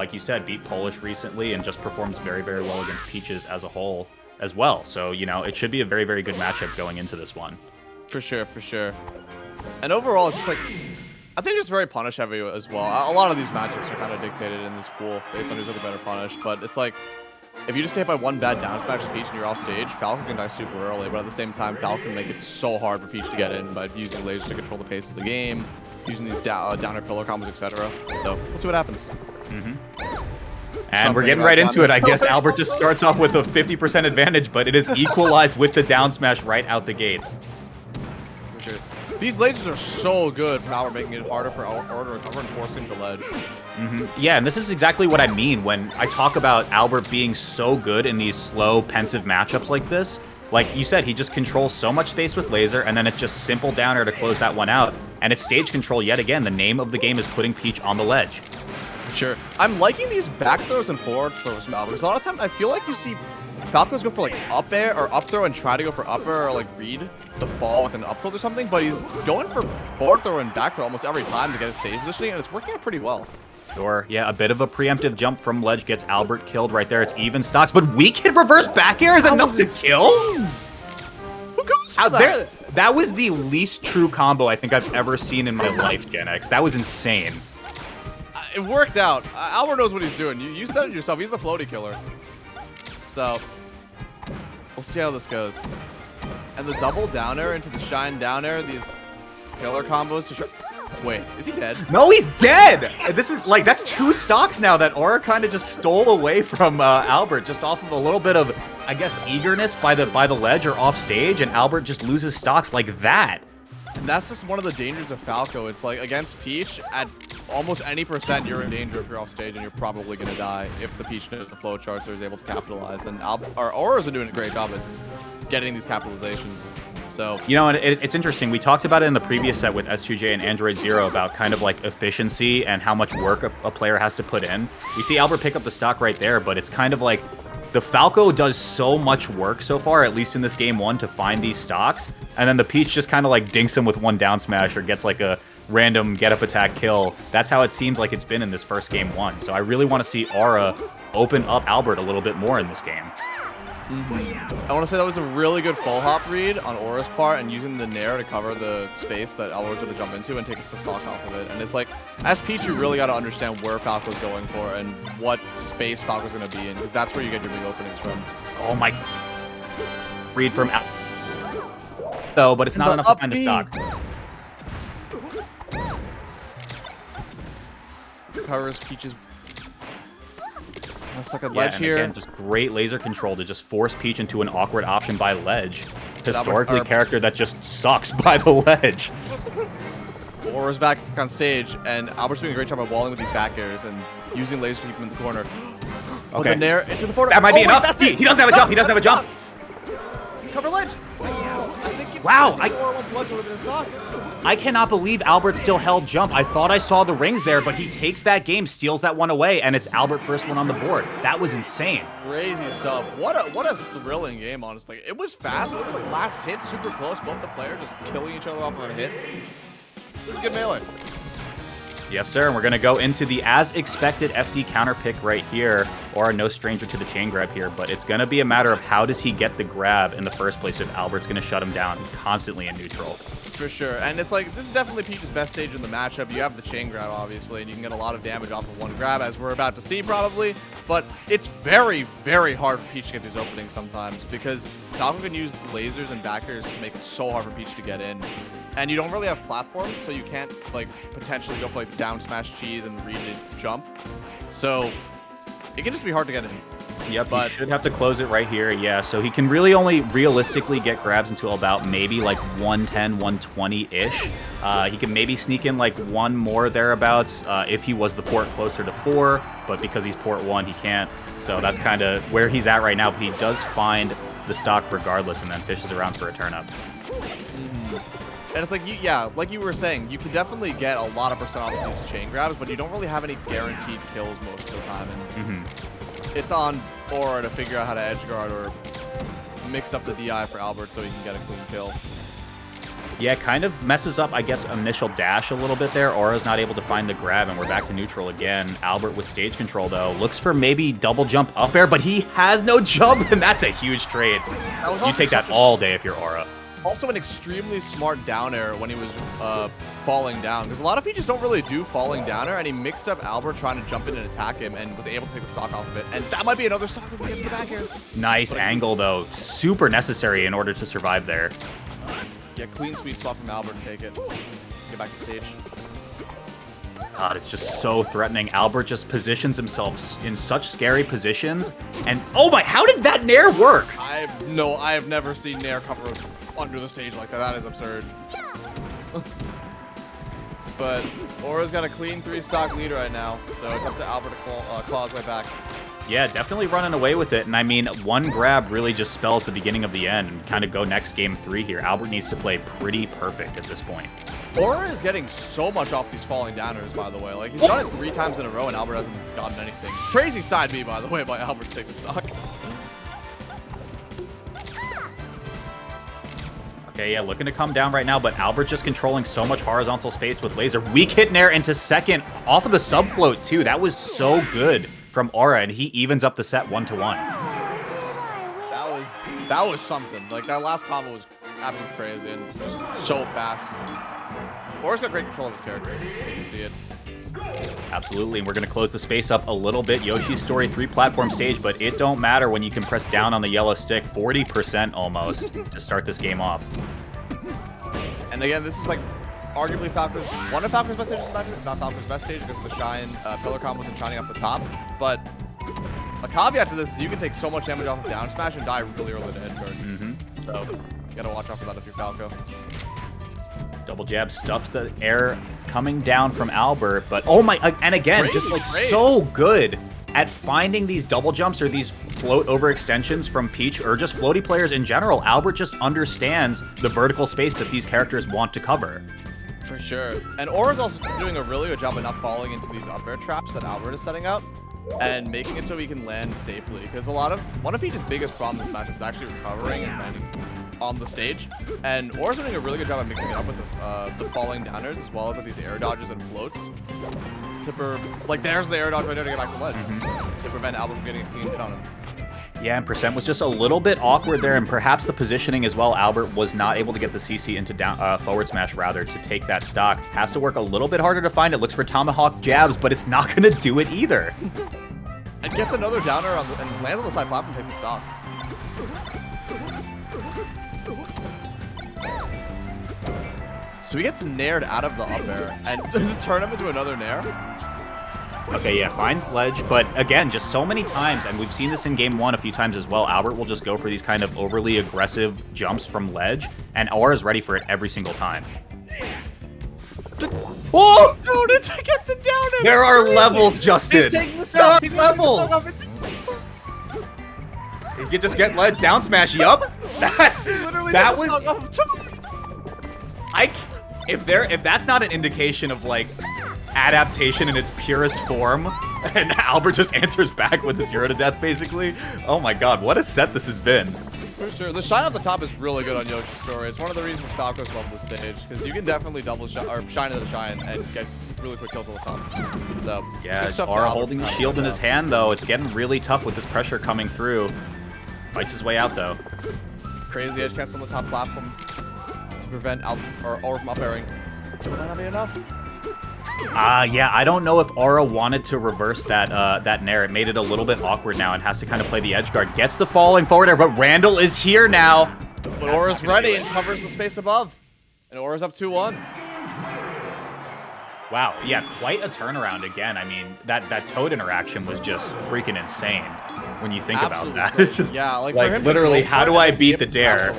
like you said, beat Polish recently and just performs very, very well against Peaches as a whole as well. So, you know, it should be a very, very good matchup going into this one. For sure, for sure. And overall, it's just like, I think it's very punish heavy as well. A lot of these matchups are kind of dictated in this pool based on who's looking better punish, but it's like, if you just get hit by one bad down smash to Peach and you're off stage, Falco can die super early, but at the same time, Falco can make it so hard for Peach to get in by using lasers to control the pace of the game, using these downer pillar combos, etc. So we'll see what happens. And we're getting right into it. I guess Albert just starts off with a 50% advantage, but it is equalized with the down smash right out the gates. For sure. These lasers are so good for Albert, making it harder for Albert to recover and forcing the ledge. Yeah, and this is exactly what I mean when I talk about Albert being so good in these slow, pensive matchups like this. Like you said, he just controls so much space with laser, and then it's just simple downer to close that one out. And it's stage control yet again. The name of the game is putting Peach on the ledge. Sure. I'm liking these back throws and forward throws from Albert. Because a lot of times I feel like you see Falco's go for like up air or up throw and try to go for up air or like read the fall with an up tilt or something, but he's going for forward throw and back throw almost every time to get his stage positioning, and it's working out pretty well. Sure, yeah, a bit of a preemptive jump from ledge gets Albert killed right there. It's even stocks, but weak hit reverse back air is enough to kill? Who goes for that? That was the least true combo I think I've ever seen in my life, Gen X. That was insane. It worked out. Albert knows what he's doing. You said it yourself. He's the floaty killer. So, we'll see how this goes. And the double down air into the shine down air, these killer combos to wait, is he dead? No, he's dead! This is like, that's 2 stocks now that Aura kind of just stole away from Albert, just off of a little bit of, I guess, eagerness by the ledge or off stage, and Albert just loses stocks like that. And that's just one of the dangers of Falco. It's like, against Peach, at almost any percent, you're in danger if you're off stage, and you're probably going to die if the Peach knows the flow charts or is able to capitalize. And Aura's been doing a great job at getting these capitalizations. So, you know, and it's interesting. We talked about it in the previous set with S2J and Android Zero about kind of like efficiency and how much work a player has to put in. We see Albert pick up the stock right there, but it's kind of like the Falco does so much work so far, at least in this game 1, to find these stocks, and then the Peach just kind of like dinks him with one down smash or gets like a random get up attack kill. That's how it seems like it's been in this first game 1. So I really want to see Aura open up Albert a little bit more in this game. I want to say that was a really good full hop read on Aura's part and using the Nair to cover the space that Albert was going to jump into and take a stock off of it. And it's like, as Peach, you really got to understand where Falco's going for and what space Falco's going to be in, because that's where you get your big openings from. Oh my... Read from though, but it's not enough to find the stock. Covers Peach's... Stuck at ledge here. Again, just great laser control to just force Peach into an awkward option by ledge. Historically, character that just sucks by the ledge. Aura's back on stage, and Albert's doing a great job of walling with these back airs and using lasers to keep him in the corner. Okay. The Nair into the forward. That might be enough. He doesn't have a jump. He doesn't have a jump. Cover ledge. Wow. I I cannot believe Albert still held jump. I thought I saw the rings there, but he takes that game, steals that one away, and it's Albert first one on the board. That was insane. Crazy stuff. What a thrilling game, honestly. It was fast, but it was like last hit, super close. Both the players just killing each other off of a hit. It was a good melee. Yes, sir, and we're going to go into the as-expected FD counter pick right here, or no stranger to the chain grab here, but it's going to be a matter of how does he get the grab in the first place if Albert's going to shut him down constantly in neutral. For sure, and it's like, this is definitely Peach's best stage in the matchup. You have the chain grab, obviously, and you can get a lot of damage off of one grab, as we're about to see, probably, but it's very, very hard for Peach to get these openings sometimes, because Falco can use lasers and backers to make it so hard for Peach to get in. And you don't really have platforms, so you can't, like, potentially go for, like, down smash cheese and read it jump. So, it can just be hard to get in. Yep, but he should have to close it right here, yeah. So he can really only realistically get grabs until about maybe, like, 110, 120-ish. He can maybe sneak in, like, one more thereabouts if he was the port closer to 4, but because he's port 1, he can't. So that's kind of where he's at right now, but he does find the stock regardless and then fishes around for a turn-up. And it's like, like you were saying, you can definitely get a lot of percent off of these chain grabs, but you don't really have any guaranteed kills most of the time. And it's on Aura to figure out how to edge guard or mix up the DI for Albert so he can get a clean kill. Yeah, kind of messes up, I guess, initial dash a little bit there. Aura's not able to find the grab, and we're back to neutral again. Albert with stage control, though. Looks for maybe double jump up air, but he has no jump, and that's a huge trade. You take that all day if you're Aura. Also an extremely smart down air when he was falling down, because a lot of Peaches don't really do falling down air, and he mixed up Albert trying to jump in and attack him and was able to take the stock off of it. And that might be another stock if he gets the back air. Nice angle, though. Super necessary in order to survive there. Yeah, clean sweet spot from Albert and take it. Get back to stage. God, it's just so threatening. Albert just positions himself in such scary positions. And, oh my, how did that Nair work? I have never seen Nair cover under the stage like that. That is absurd. But Aura's got a clean 3-stock lead right now, so it's up to Albert to claw his way back. Yeah, definitely running away with it. And I mean, one grab really just spells the beginning of the end and kind of go next game 3 here. Albert needs to play pretty perfect at this point. Aura is getting so much off these falling downers, by the way. Like, he's done it 3 times in a row, and Albert hasn't gotten anything. Crazy side B, by the way, by Albert to take the stock. Okay, yeah, looking to come down right now, but Albert just controlling so much horizontal space with laser. Weak hit Nair into second off of the sub float, too. That was so good from Aura, and he evens up the set 1-1. That was something. Like, that last combo was absolutely crazy and just so fast. Aura's got great control of his character. You can see it. Absolutely, and we're going to close the space up a little bit. Yoshi's Story 3 platform stage, but it don't matter when you can press down on the yellow stick. 40% almost to start this game off. And again, this is like arguably one of Falco's best stages, not Falco's best stage because of the shine, pillar combos and shining off the top. But a caveat to this is you can take so much damage off of down smash and die really early to edge guards. So you gotta watch out for that if you're Falco. Double jab stuffs the air coming down from Albert, but oh my, and again, Crazy just like trade. So good at finding these double jumps or these float overextensions from Peach or just floaty players in general. Albert just understands the vertical space that these characters want to cover. For sure. And Aura's also doing a really good job of not falling into these up air traps that Albert is setting up and making it so he can land safely. Because one of Peach's biggest problems in this matchup is actually recovering and landing on the stage. And Aura's doing a really good job of mixing it up with the falling downers as well as like, these air dodges and floats. Like there's the air dodge right there to get back to ledge to prevent Albert from getting a clean hit on him. Yeah, and Percent was just a little bit awkward there, and perhaps the positioning as well. Albert was not able to get the CC into down forward smash, rather, to take that stock. Has to work a little bit harder to find it. Looks for Tomahawk jabs, but it's not going to do it either. And gets another downer and lands on the side platform to take the stock. So he gets nared out of the up air, and does it turn him into another nair? Okay, yeah, finds ledge, but again, just so many times, and we've seen this in game 1 a few times as well, Albert will just go for these kind of overly aggressive jumps from ledge, and Aura's ready for it every single time. Oh! Dude, to get the downer! There are levels, Justin! He's taking the stock! He's levels! You can just get ledge, down smash, yup! That was... If that's not an indication of, like, adaptation in its purest form, and Albert just answers back with a 0 to death, basically. Oh my god, what a set this has been. For sure. The shine at the top is really good on Yoshi's Story. It's one of the reasons Falco's love this stage, because you can definitely double shine into the shine and get really quick kills on the top. So, yeah, Aura holding the shield in his hand, though. It's getting really tough with this pressure coming through. Fights his way out, though. Crazy edge cast on the top platform to prevent Aura from up-airing. Will that not be enough? Yeah, I don't know if Aura wanted to reverse that nair. It made it a little bit awkward now and has to kind of play the edge guard. Gets the falling forward air, but Randall is here now. But Aura's ready and covers the space above. And Aura's up 2-1. Wow, yeah, quite a turnaround again. I mean, that Toad interaction was just freaking insane when you think about that. It's just, yeah, like for him literally, how do I beat the dare?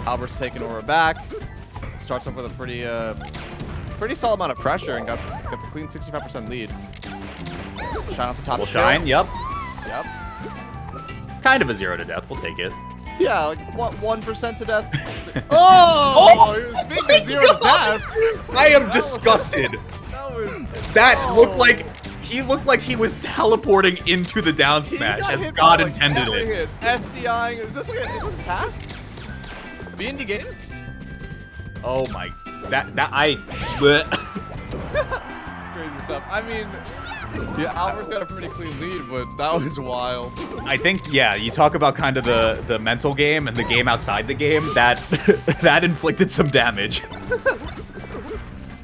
Albert's taking Aura back. Starts off with a pretty solid amount of pressure and gets a clean 65% lead. Shine off the top. Double shine, yep. Yep. Kind of a 0 to death, we'll take it. Yeah, like what, 1% to death? Oh! Speaking of 0 to death! I am disgusted. That looked like He looked like he was teleporting into the down smash as God intended it. SDIing. Is this a task? Be in the game? Oh my, Crazy stuff. I mean, yeah, Albert's got a pretty clean lead, but that was wild. I think, yeah, you talk about kind of the mental game and the game outside the game, that that inflicted some damage.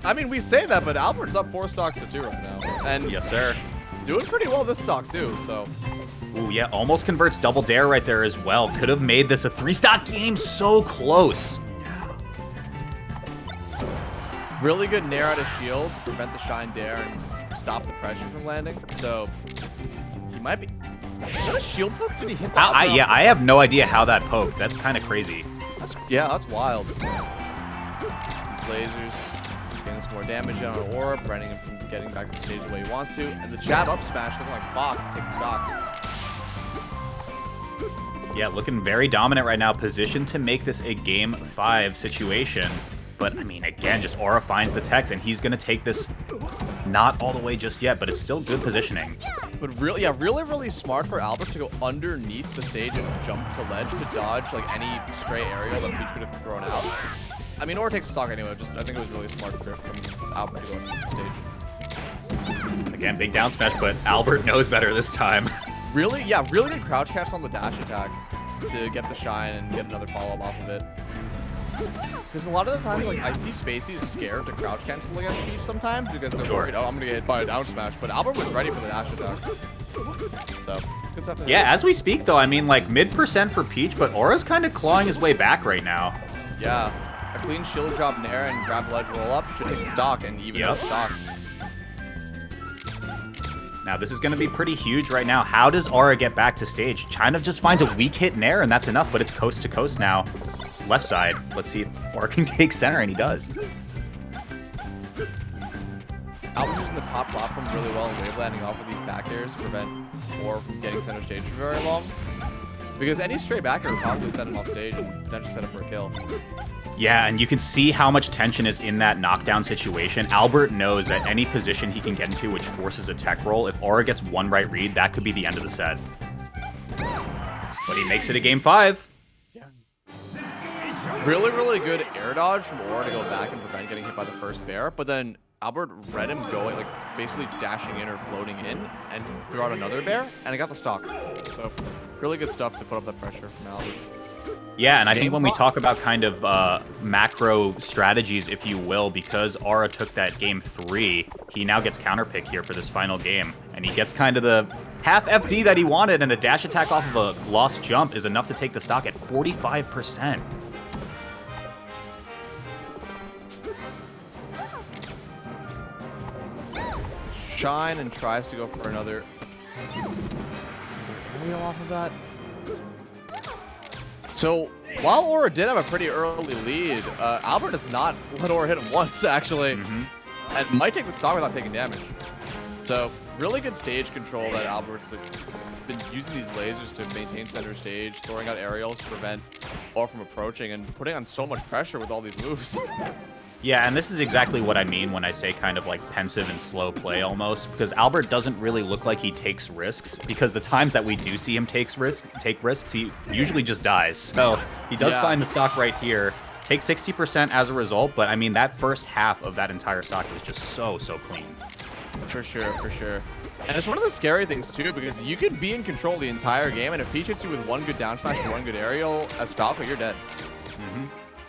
I mean, we say that, but Albert's up 4 stocks to 2 right now. And yes, sir. Doing pretty well this stock, too, so. Ooh, yeah, almost converts double dare right there as well. Could have made this a 3-stock game, so close. Really good nair out of shield to prevent the shine dare and stop the pressure from landing. So he might be. What a shield poke did he hit? Yeah, I have no idea how that poked. That's kind of crazy. That's wild. These lasers getting some more damage on Aura, preventing him from getting back to the stage the way he wants to. And the jab up smash looking like Fox to take the stock. Yeah, looking very dominant right now. Positioned to make this a game 5 situation. But, I mean, again, just Aura finds the text, and he's going to take this not all the way just yet, but it's still good positioning. But really, yeah, really smart for Albert to go underneath the stage and jump to ledge to dodge, like, any stray aerial that Peach could have thrown out. I mean, Aura takes the stock anyway, I think it was really smart from Albert to go underneath the stage. Again, big down smash, but Albert knows better this time. Really good crouch catch on the dash attack to get the shine and get another follow-up off of it. Because a lot of the time, like, I see Spacey is scared to crouch cancel against Peach sometimes because they're worried, oh, I'm going to get hit by a down smash. But Albert was ready for the dash attack. So, good stuff to hit. Yeah, as we speak, though, I mean, like, mid% for Peach, but Aura's kind of clawing his way back right now. Yeah. A clean shield drop nair and grab ledge roll up should take the stock and even out stocks. Now, this is going to be pretty huge right now. How does Aura get back to stage? China just finds a weak hit nair, and that's enough, but it's coast to coast now. Left side. Let's see if Aura can take center, and he does. Albert's using the top platform really well and wave landing off of these back airs to prevent Aura from getting center stage for very long. Because any stray back air would probably send him off stage and potentially set up for a kill. Yeah, and you can see how much tension is in that knockdown situation. Albert knows that any position he can get into which forces a tech roll, if Aura gets one right read, that could be the end of the set. But he makes it a game 5. Really good air dodge from Aura to go back and prevent getting hit by the first bear, but then Albert read him going, like, basically dashing in or floating in and threw out another bear, and I got the stock. So, really good stuff to put up that pressure from Albert. Yeah, and I think when we talk about kind of macro strategies, if you will, because Aura took that game 3, he now gets counterpick here for this final game, and he gets kind of the half FD that he wanted, and a dash attack off of a lost jump is enough to take the stock at 45%. Shine and tries to go for another aerial off of that. So, while Aura did have a pretty early lead, Albert has not let Aura hit him once, actually, and might take the stock without taking damage. So, really good stage control that Albert's been using these lasers to maintain center stage, throwing out aerials to prevent Aura from approaching, and putting on so much pressure with all these moves. Yeah, and this is exactly what I mean when I say kind of like pensive and slow play almost, because Albert doesn't really look like he takes risks, because the times that we do see him take risks, he usually just dies. So he does find the stock right here, takes 60% as a result, but I mean, that first half of that entire stock is just so clean. For sure. And it's one of the scary things too, because you could be in control the entire game, and if Peach hits you with one good down smash and one good aerial as Falco, you're dead.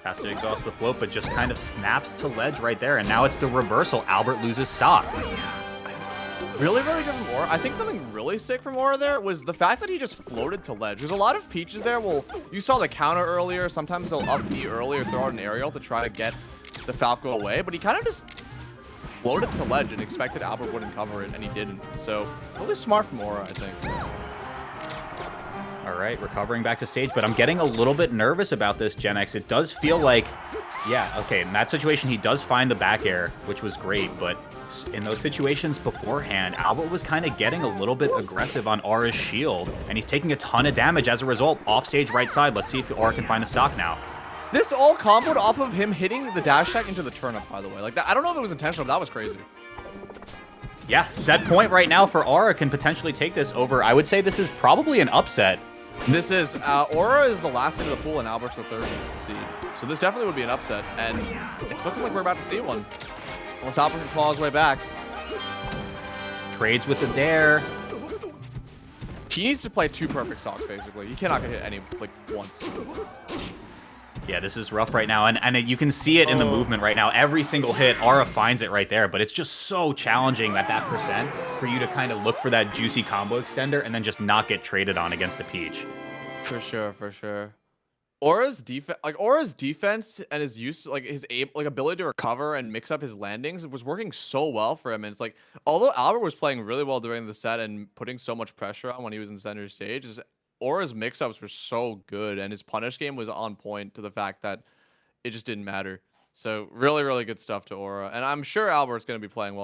Has to exhaust the float, but just kind of snaps to ledge right there, and now it's the reversal. Albert loses stock. Really good from Aura. I think something really sick from Aura there was the fact that he just floated to ledge. There's a lot of Peaches there. Well, you saw the counter earlier. Sometimes they'll up B early or throw out an aerial to try to get the Falco away, but he kind of just floated to ledge and expected Albert wouldn't cover it, and he didn't. So, really smart from Aura, I think. All right, recovering back to stage, but I'm getting a little bit nervous about this, Gen X. It does feel like, yeah, okay, in that situation, he does find the back air, which was great, but in those situations beforehand, Albert was kind of getting a little bit aggressive on Aura's shield, and he's taking a ton of damage as a result. Off stage right side, let's see if Aura can find a stock now. This all comboed off of him hitting the dash attack into the turnip, by the way. Like, that, I don't know if it was intentional, but that was crazy. Yeah, set point right now for Aura can potentially take this over. I would say this is probably an upset. This is, Aura is the last seed of the pool and Albert's the 3rd seed. So this definitely would be an upset. And it's looking like we're about to see one. Unless Albert can claw his way back. Trades with the dare. He needs to play 2 perfect stocks, basically. He cannot get hit any, like, once. Yeah, this is rough right now, and you can see it in the movement right now. Every single hit, Aura finds it right there, but it's just so challenging at that percent for you to kind of look for that juicy combo extender and then just not get traded on against a Peach. For sure, for sure. Aura's defense and his use, like his ability to recover and mix up his landings was working so well for him. And it's like, although Albert was playing really well during the set and putting so much pressure on when he was in center stage, Aura's mix-ups were so good, and his punish game was on point to the fact that it just didn't matter. So really, really good stuff to Aura. And I'm sure Albert's going to be playing well